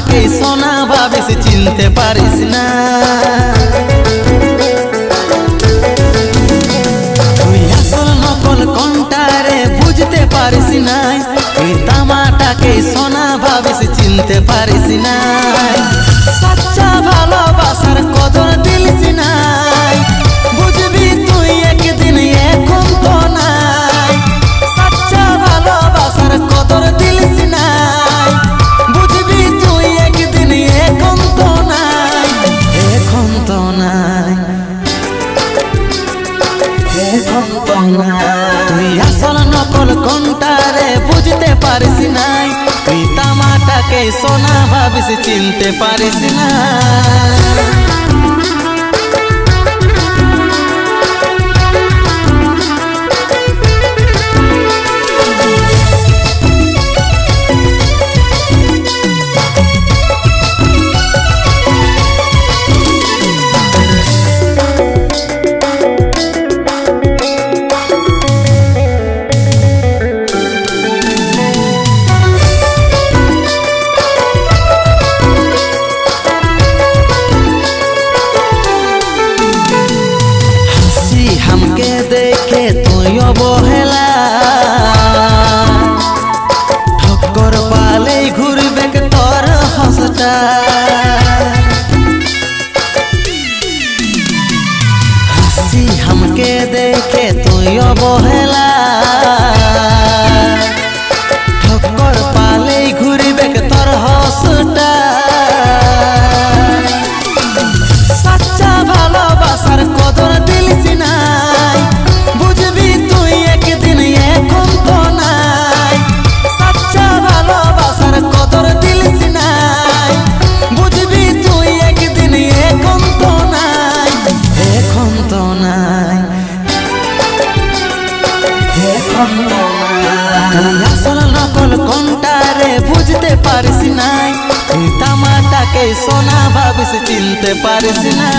তামাটাকে সোনা ভাবিস চিনতে পারিস না। তুই আসল নকল কোনটা রে বুঝতে পারিস না। তুই তামাটাকে সোনা ভাবিস চিনতে পারিস না। সচ্চা ভালোবাসার কদর দিলিস না। বুঝবি তুই একদিন এখন তো নাই। সচ্চা ভালোবাসার কদর দিলিস না। বুঝবি তুই একদিন এখন তো নাই। এখন তো নাই, এখন তো নাই। তুই আসল নকল কোনটা রে বুঝতে পারিস নাই। তুই তামাটাকে সোনা ভাবিস চিনতে পারিস না। हमके देखे तुई अवहेला ठक्कर पाले घुरबे तोर हंसटा। हंसी हमके देखे तुई अवहेला ठक्कर पाले घुरबे तोर हंसटा। सच्चा भालोबासार कदर दिलिस ना। बुझबी तुई एकदिन এখন তো নাই। সচ্চা ভালোবাসার কদর দিলিস না। বুঝবি তুই একদিন এখন তো নাই। এখন তো নাই, এখন তো নাই। আসল নকল কোনটা রে বুঝতে পারিস নাই। তুই তামাটাকে সোনা ভাবিস চিনতে পারিস না।